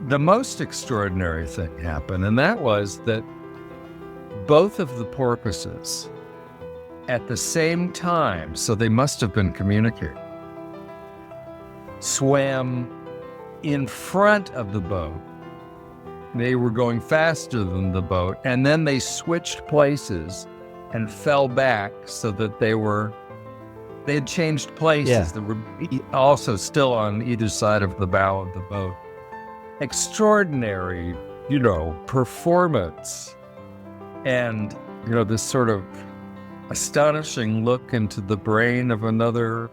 the most extraordinary thing happened, and that was that both of the porpoises at the same time, so they must have been communicating, swam in front of the boat. They were going faster than the boat, and then they switched places and fell back so that they had changed places. Yeah. They were also still on either side of the bow of the boat. Extraordinary, performance. And, this sort of astonishing look into the brain of another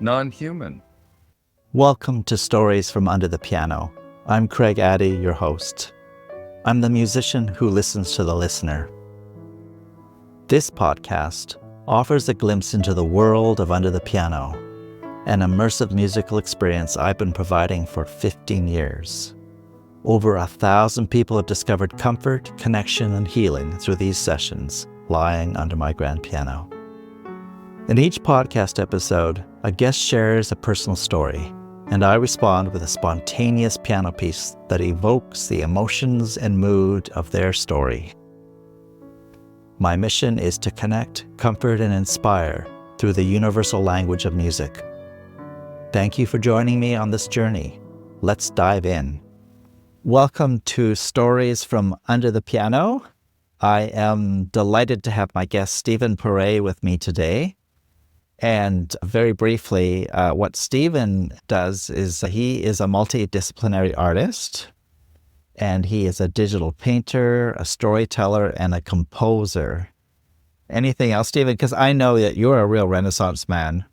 non-human. Welcome to Stories from Under the Piano. I'm Craig Addy, your host. I'm the musician who listens to the listener. This podcast offers a glimpse into the world of Under the Piano, an immersive musical experience I've been providing for 15 years. Over 1,000 people have discovered comfort, connection, and healing through these sessions, lying under my grand piano. In each podcast episode, a guest shares a personal story, and I respond with a spontaneous piano piece that evokes the emotions and mood of their story. My mission is to connect, comfort, and inspire through the universal language of music. Thank you for joining me on this journey. Let's dive in. Welcome to Stories from Under the Piano. I am delighted to have my guest Stephen Paré with me today. And very briefly, what Stephen does is he is a multidisciplinary artist, and he is a digital painter, a storyteller, and a composer. Anything else, Stephen? Because I know that you're a real Renaissance man.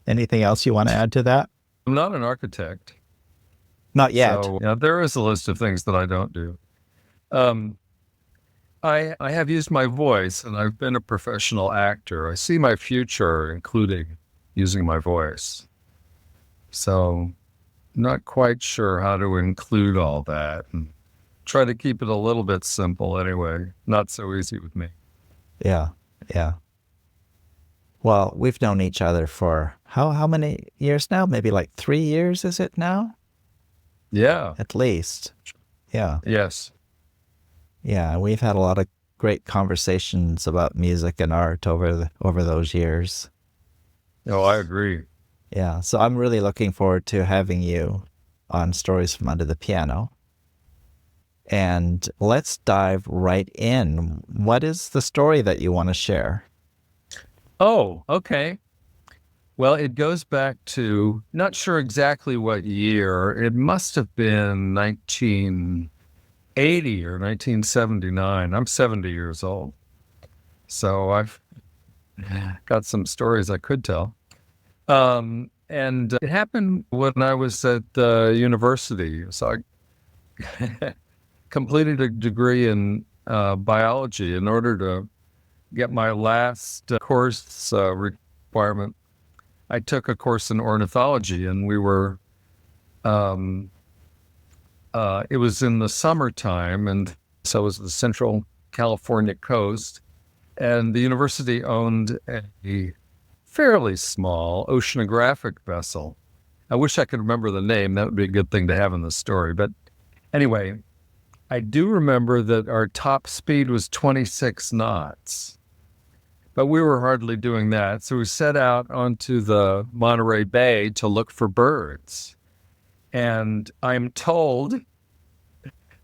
Anything else you want to add to that? I'm not an architect. Not yet. So, there is a list of things that I don't do. I have used my voice, and I've been a professional actor. I see my future, including using my voice. So, not quite sure how to include all that, and try to keep it a little bit simple anyway. Not so easy with me. Yeah. Well, we've known each other for how many years now? Maybe like 3 years, is it now? Yeah. At least. Yeah. Yes. Yeah, we've had a lot of great conversations about music and art over those years. Oh, I agree. Yeah, so I'm really looking forward to having you on Stories from Under the Piano. And let's dive right in. What is the story that you want to share? Oh, okay. Well, it goes back to, not sure exactly what year. It must have been 1980 or 1979. I'm 70 years old. So I've got some stories I could tell. And it happened when I was at university. So I completed a degree in biology. In order to get my last course requirement, I took a course in ornithology, and we were, it was in the summertime, and so it was the Central California coast, and the university owned a fairly small oceanographic vessel. I wish I could remember the name. That would be a good thing to have in the story. But anyway, I do remember that our top speed was 26 knots. But we were hardly doing that. So we set out onto the Monterey Bay to look for birds. And I'm told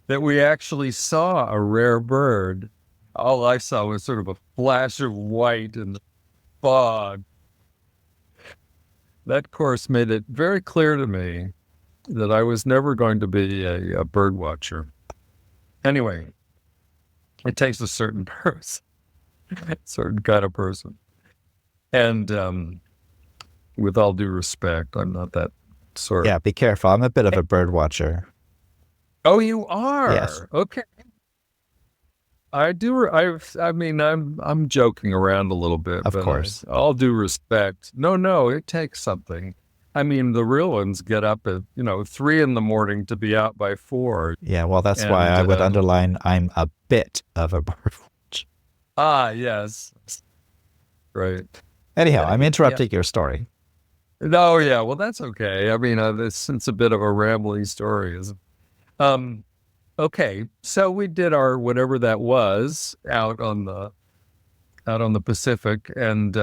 that we actually saw a rare bird. All I saw was sort of a flash of white in the fog. That course made it very clear to me that I was never going to be a bird watcher. Anyway, it takes a certain person. Certain kind of person. And with all due respect, I'm not that sort. Yeah, be careful. I'm a bit of a bird watcher. Oh, you are? Yes. Okay. I do. I'm joking around a little bit. Of but course. All due respect. No, it takes something. I mean, the real ones get up at 3 a.m. to be out by 4. Yeah, well, that's why I would underline I'm a bit of a bird watcher. Ah, yes. Right. Anyhow, I'm interrupting your story. No, yeah, well, that's okay. I mean, it's a bit of a rambling story, isn't it? Um, okay, so we did our whatever that was out on the Pacific, and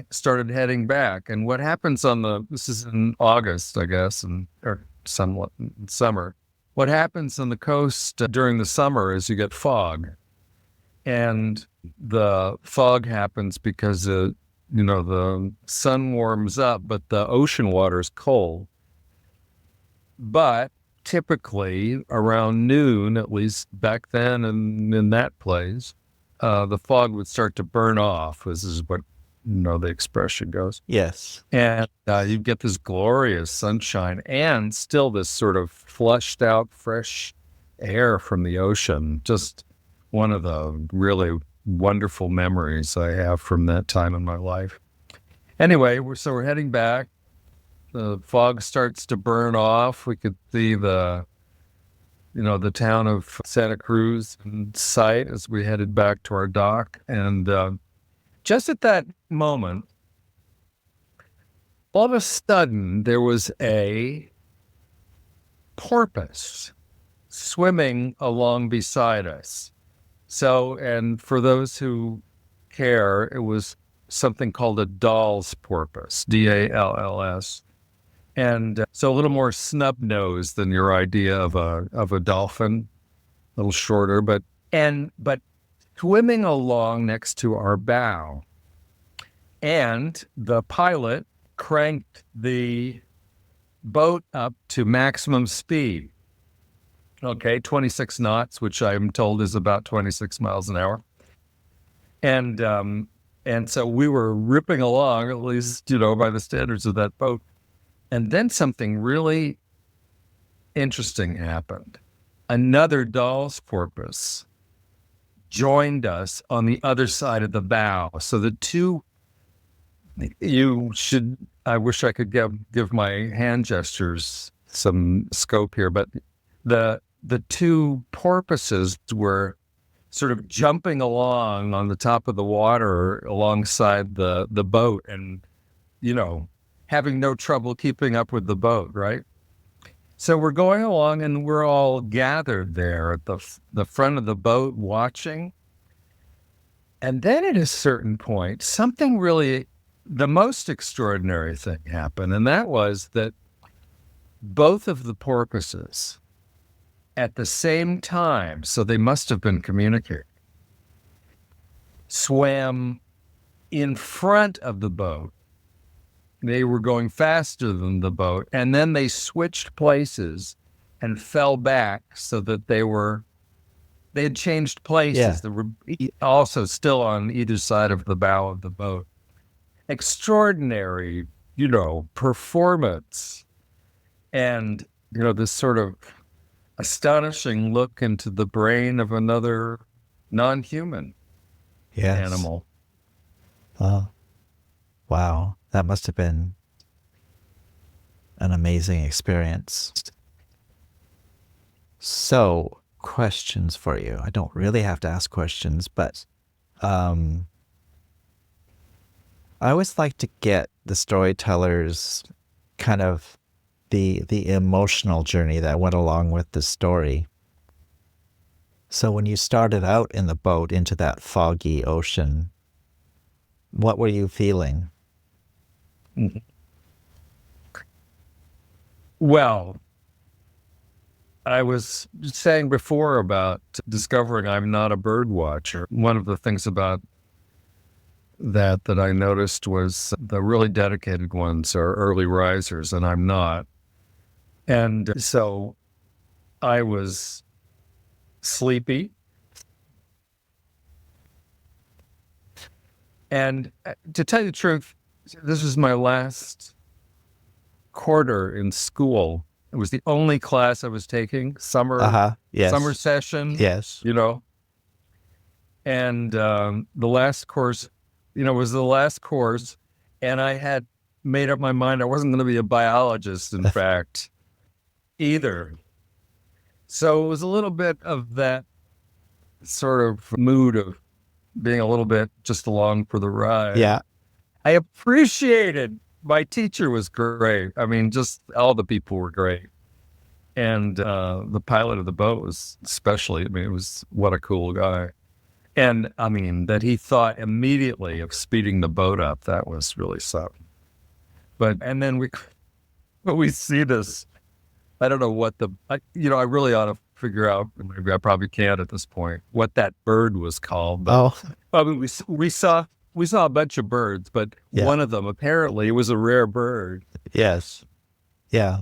started heading back. And what happens this is in August, I guess, or somewhat in summer. What happens on the coast during the summer is you get fog, and the fog happens because the sun warms up, but the ocean water is cold. But typically around noon, at least back then and in that place, the fog would start to burn off. This is what the expression goes. Yes. And you get this glorious sunshine and still this sort of flushed out, fresh air from the ocean. Just one of the really wonderful memories I have from that time in my life. Anyway, we're heading back. The fog starts to burn off. We could see the town of Santa Cruz in sight as we headed back to our dock. And just at that moment, all of a sudden, there was a porpoise swimming along beside us. So, and for those who care, it was something called a Dall's porpoise, Dalls. And so a little more snub-nosed than your idea of a dolphin, a little shorter, but swimming along next to our bow. And the pilot cranked the boat up to maximum speed. Okay, 26 knots, which I'm told is about 26 miles an hour. And so we were ripping along, at least, by the standards of that boat. And then something really interesting happened. Another Dall's porpoise joined us on the other side of the bow. So the two, I wish I could give my hand gestures some scope here, but the two porpoises were sort of jumping along on the top of the water alongside the boat and, having no trouble keeping up with the boat, right? So we're going along and we're all gathered there at the front of the boat watching. And then at a certain point, something really, the most extraordinary thing happened. And that was that both of the porpoises at the same time, so they must have been communicating, swam in front of the boat. They were going faster than the boat, and then they switched places and fell back so that they had changed places. Yeah. They were also still on either side of the bow of the boat. Extraordinary, performance. And, this sort of astonishing look into the brain of another non-human animal. Wow. That must have been an amazing experience. So, questions for you. I don't really have to ask questions, but I always like to get the storytellers kind of the emotional journey that went along with the story. So when you started out in the boat into that foggy ocean, what were you feeling? Well, I was saying before about discovering I'm not a bird watcher. One of the things about that I noticed was the really dedicated ones are early risers, and I'm not. And so I was sleepy. And to tell you the truth, this was my last quarter in school. It was the only class I was taking, summer session. Yes. And the last course, was the last course, and I had made up my mind I wasn't going to be a biologist, in fact, either. So it was a little bit of that sort of mood of being a little bit just along for the ride. Yeah. I appreciated, my teacher was great. I mean, just all the people were great. And the pilot of the boat was especially, I mean, it was what a cool guy. And I mean, that he thought immediately of speeding the boat up. That was really something. And then we see this, I don't know what I really ought to figure out, maybe I probably can't at this point, what that bird was called. But Oh, I mean, we saw a bunch of birds, but yeah. one of them apparently was a rare bird. Yes. Yeah.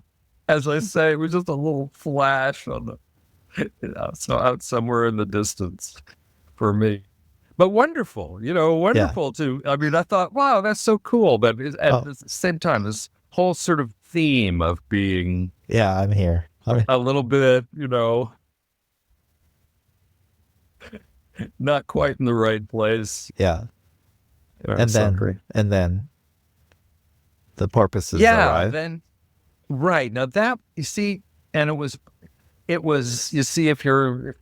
As I say, it was just a little flash on so out somewhere in the distance for me. But wonderful, wonderful too. I mean, I thought, wow, that's so cool. But at the same time, this whole sort of theme of being, yeah, I'm here. a little bit, not quite in the right place. Yeah. I'm And sorry. then the porpoises Yeah, arrive. then right now that you see, and it was you see if you're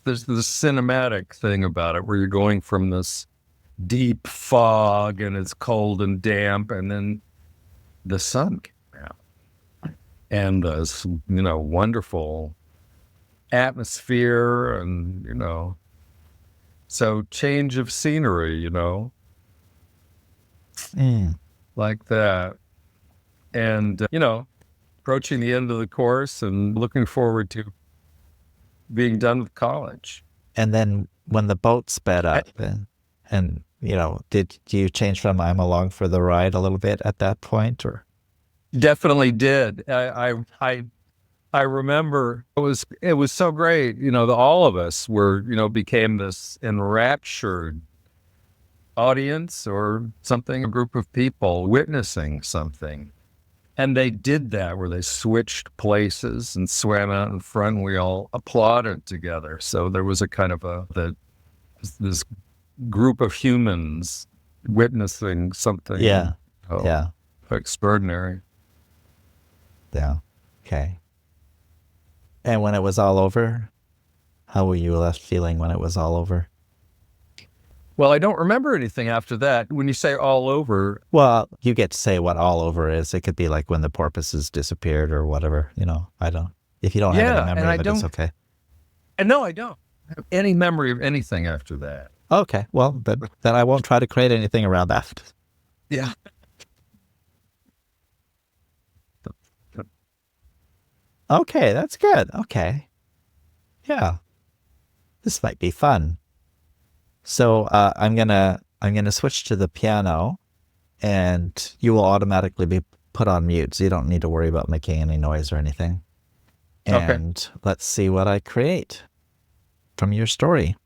there's the cinematic thing about it where you're going from this deep fog and it's cold and damp, and then the sun came out and this wonderful atmosphere, and so change of scenery, Mm. like that. And, approaching the end of the course and looking forward to being done with college. And then when the boat sped up and did you change from I'm along for the ride a little bit at that point, or? Definitely did. I remember it was so great, all of us were, became this enraptured audience or something, a group of people witnessing something. And they did that where they switched places and swam out in front, and we all applauded together. So there was a kind of this group of humans witnessing something Yeah. extraordinary. Yeah. Okay. And when it was all over, how were you left feeling when it was all over? Well, I don't remember anything after that. When you say all over, Well, you get to say what all over is. It could be like when the porpoises disappeared or whatever, I don't. If you don't have any memory of it, it's okay. And no, I don't have any memory of anything after that. Okay. Well, then I won't try to create anything around that. Yeah. Okay, that's good. Okay. Yeah. This might be fun. So I'm gonna switch to the piano, and you will automatically be put on mute, so you don't need to worry about making any noise or anything. And let's see what I create from your story.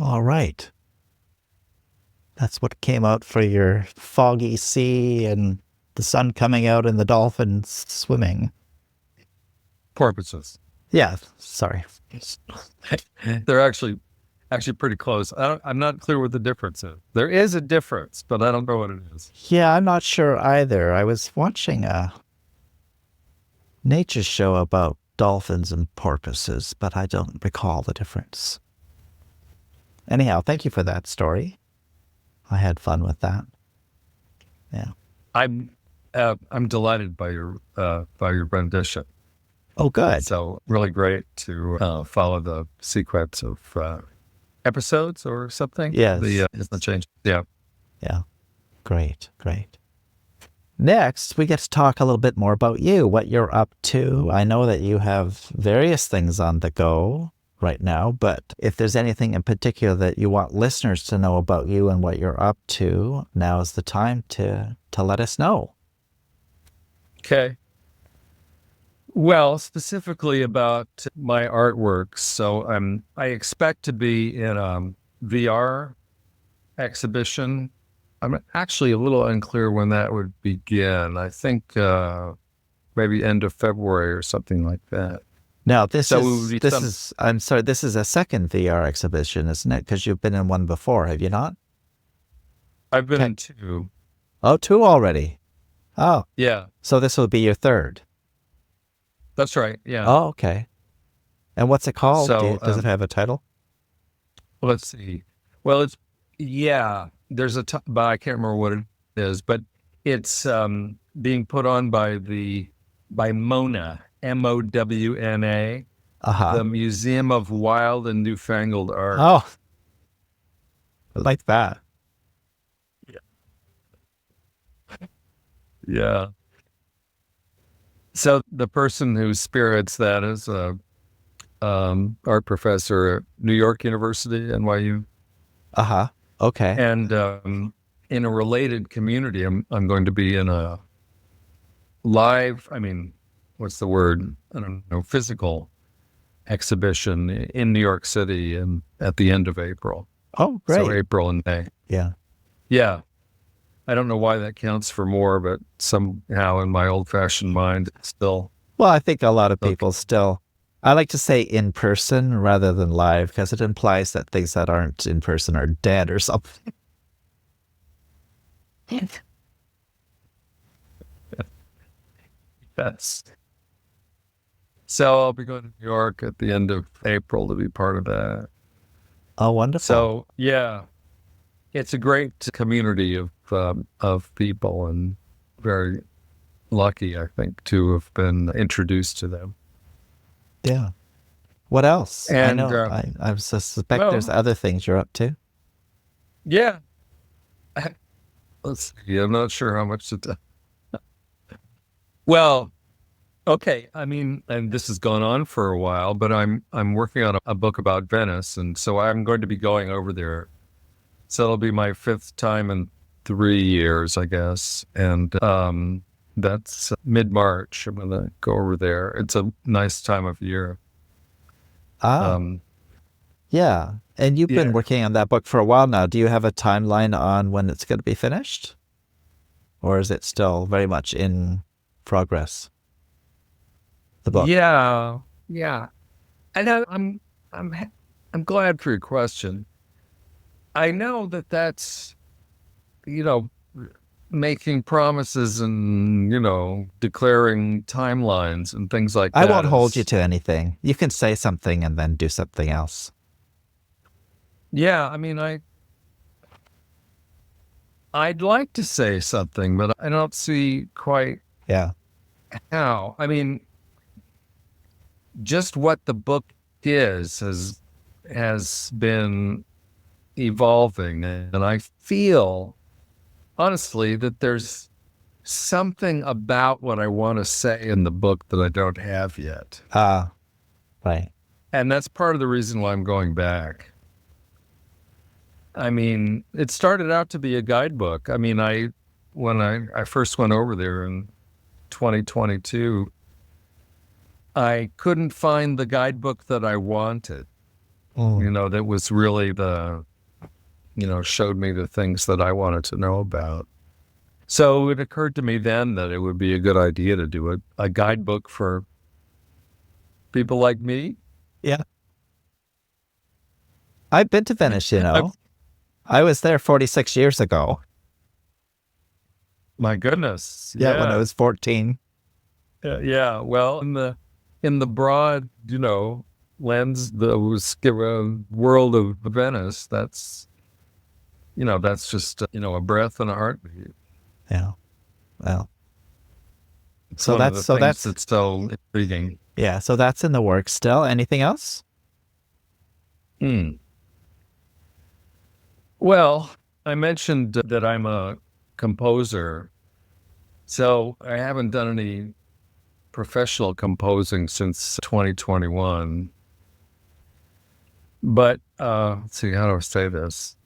All right. That's what came out for your foggy sea and the sun coming out and the dolphins swimming. Porpoises. Yeah, sorry. They're actually pretty close. I'm not clear what the difference is. There is a difference, but I don't know what it is. Yeah, I'm not sure either. I was watching a nature show about dolphins and porpoises, but I don't recall the difference. Anyhow, thank you for that story. I had fun with that. Yeah. I'm delighted by your rendition. Oh, good. So really great to follow the sequence of episodes or something. Yes. The change. Yeah. Yeah. Great. Next, we get to talk a little bit more about you, what you're up to. I know that you have various things on the go right now, but if there's anything in particular that you want listeners to know about you and what you're up to, now is the time to let us know. Okay. Well, specifically about my artwork. So I expect to be in a VR exhibition. I'm actually a little unclear when that would begin. I think maybe end of February or something like that. Now, I'm sorry, this is a second VR exhibition, isn't it? Because you've been in one before, have you not? I've been in two. Oh, two already. Oh, Yeah, so this will be your third. that's right. Yeah. Oh, okay. And what's it called? So, Does it have a title? let's see. Well, there's but I can't remember what it is, but it's being put on by MOWNA, MOWNA, Uh-huh. the Museum of Wild and Newfangled Art. Oh, I like that. Yeah. So the person who spirits that is a art professor at New York University, NYU. Uh-huh. Okay. And in a related community, I'm going to be in a live, what's the word? I don't know, physical exhibition in New York City at the end of April. Oh, great. So April and May. Yeah. Yeah. I don't know why that counts for more, but somehow in my old-fashioned mind, it's still. Well, I think a lot of people still, I like to say in person rather than live because it implies that things that aren't in person are dead or something. Yes. So I'll be going to New York at the end of April to be part of that. Oh, wonderful. So yeah, it's a great community of people, and very lucky, I think, to have been introduced to them. Yeah. What else? And, I know. I suspect well- there's other things you're up to. Yeah. Let's see. I'm not sure how much to tell. Well, okay. And this has gone on for a while, but I'm working on a book about Venice, and so I'm going to be going over there. So it'll be my fifth time in 3 years, I guess, and that's mid-March. I'm going to go over there. It's a nice time of year. Yeah. And you've been Yeah. working on that book for a while now. Do you have a timeline on when it's going to be finished? Or is it still very much in progress? The book. Yeah. And I'm glad for your question. I know that's, making promises and, declaring timelines and things like I that. won't hold you to anything. You can say something and then do something else. Yeah, I'd like to say something, but I don't see quite Yeah. how. Just what the book has been evolving, and I feel honestly that there's something about what I want to say in the book that I don't have yet. Right. And that's part of the reason why I'm going back. It started out to be a guidebook. When I first went over there in 2022, I couldn't find the guidebook that I wanted. that was really showed me the things that I wanted to know about. So it occurred to me then that it would be a good idea to do a guidebook for people like me. Yeah. I've been to Venice, I was there 46 years ago. My goodness. Yeah, when I was 14. Yeah. Well, in the broad, lens, the world of Venice, that's just, a breath and a heartbeat. Yeah. Well, It's so one of that's the things that's so intriguing. yeah, so that's in the works still. Anything else? Well, I mentioned that I'm a composer. So I haven't done any professional composing since 2021. But let's see, how do I say this?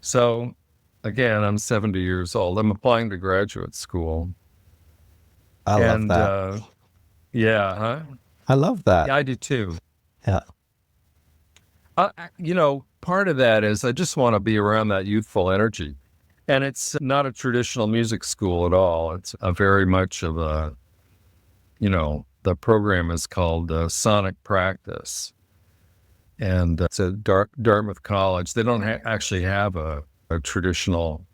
So again, I'm 70 years old. I'm applying to graduate school. I love that. Yeah, huh? I love that. Yeah, I do too. Yeah. Part of that is I just want to be around that youthful energy. And it's not a traditional music school at all. It's a very much of the program is called Sonic Practice. And it's at Dartmouth College. They don't actually have a traditional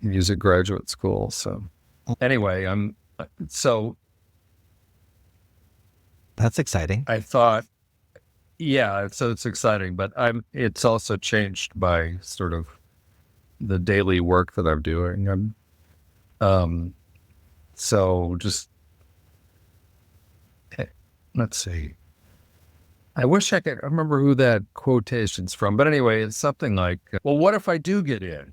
music graduate school. So anyway, that's exciting. I thought, yeah, so it's exciting, but it's also changed by sort of the daily work that I'm doing. So just, let's see. I wish I could remember who that quotation's from, but anyway, it's something like, well, what if I do get in?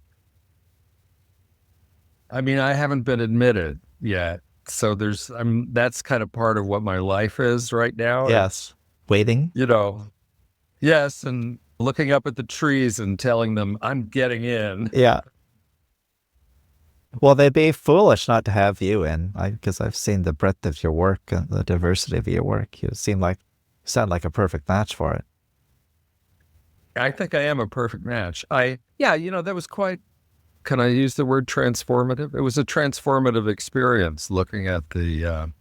I mean, I haven't been admitted yet. So that's kind of part of what my life is right now. Yes. Waiting. Yes. And looking up at the trees and telling them I'm getting in. Yeah. Well, they'd be foolish not to have you in, because I've seen the breadth of your work and the diversity of your work. You sound like a perfect match for it. I think I am a perfect match. That was quite, can I use the word transformative? It was a transformative experience looking at the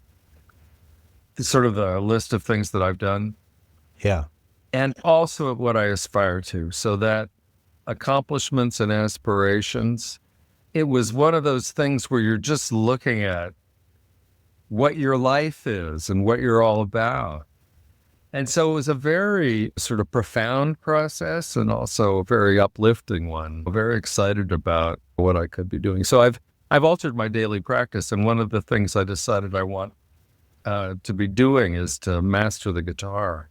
sort of the list of things that I've done. Yeah. And also at what I aspire to. So that accomplishments and aspirations, it was one of those things where you're just looking at what your life is and what you're all about. And so it was a very sort of profound process and also a very uplifting one. I'm very excited about what I could be doing. So I've altered my daily practice. And one of the things I decided I want to be doing is to master the guitar.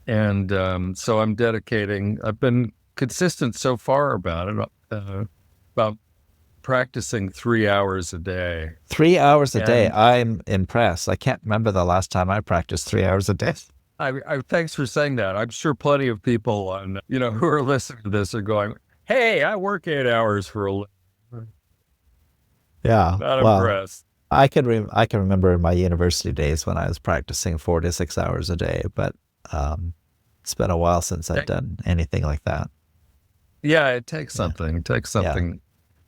And so I've been consistent so far about it, about practicing 3 hours a day. 3 hours a day. I'm impressed. I can't remember the last time I practiced 3 hours a day. Thanks for saying that. I'm sure plenty of people who are listening to this are going, hey, I work 8 hours for a living. Yeah. Not impressed. I can remember in my university days when I was practicing 4 to 6 hours a day, but it's been a while since I've done anything like that. Yeah, it takes something. It takes something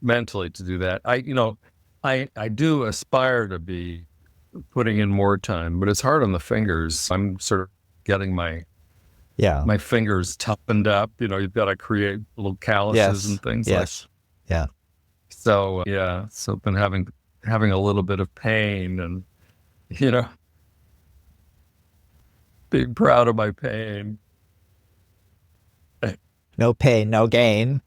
mentally to do that. I do aspire to be putting in more time, but it's hard on the fingers. I'm sort of getting my fingers toughened up. You've got to create little calluses and things like that. Yeah. So I've been having a little bit of pain and being proud of my pain. No pain, no gain.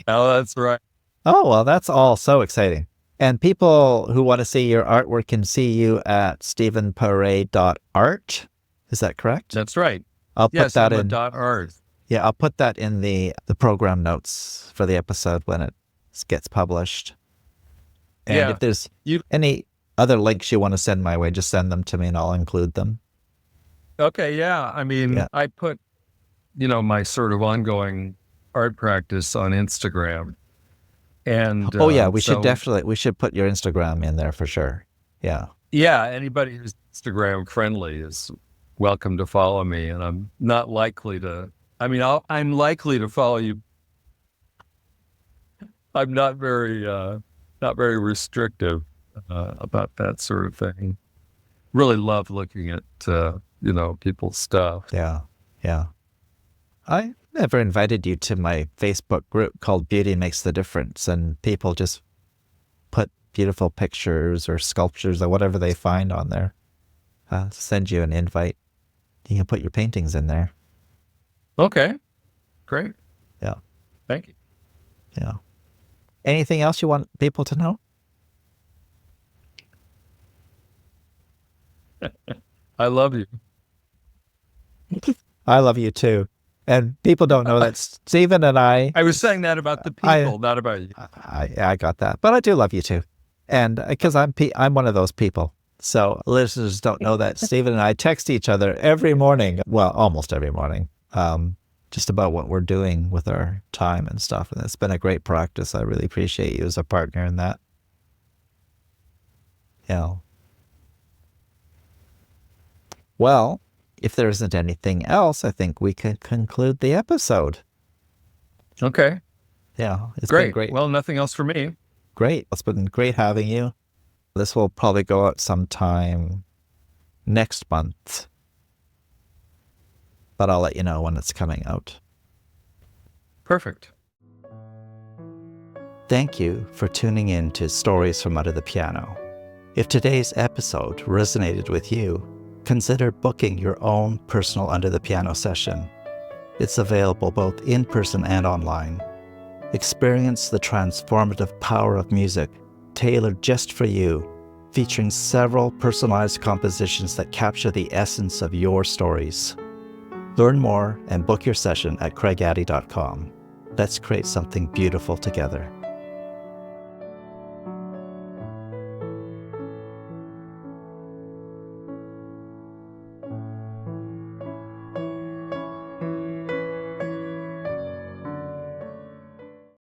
Oh, that's right. Oh, well, that's all so exciting. And people who want to see your artwork can see you at stephenparé.art. Is that correct? That's right. I'll put that in .art. Yeah, I'll put that in the program notes for the episode when it gets published. And if there's any other links you want to send my way, just send them to me and I'll include them. Okay, yeah. I mean, I put, my sort of ongoing art practice on Instagram. And we should put your Instagram in there for sure. Yeah. Yeah, anybody who's Instagram friendly is welcome to follow me. And I'm not likely to, I'm likely to follow you. I'm not very restrictive about that sort of thing. Really love looking at, people's stuff. Yeah. Yeah. I never invited you to my Facebook group called Beauty Makes the Difference, and people just put beautiful pictures or sculptures or whatever they find on there. Send you an invite. You can put your paintings in there. Okay. Great. Yeah. Thank you. Yeah. Anything else you want people to know? I love you. I love you too. And people don't know that Stephen and I was saying that about the people, not about you. I got that. But I do love you too. And because I'm one of those people. So listeners don't know that Stephen and I text each other every morning. Well, almost every morning. Just about what we're doing with our time and stuff. And it's been a great practice. I really appreciate you as a partner in that. Yeah. Well, if there isn't anything else, I think we can conclude the episode. Okay. Yeah. It's great. been great. Well, nothing else for me. Great. It's been great having you. This will probably go out sometime next month, but I'll let you know when it's coming out. Perfect. Thank you for tuning in to Stories from Under the Piano. If today's episode resonated with you, consider booking your own personal Under the Piano session. It's available both in person and online. Experience the transformative power of music, tailored just for you, featuring several personalized compositions that capture the essence of your stories. Learn more and book your session at craigaddy.com. Let's create something beautiful together.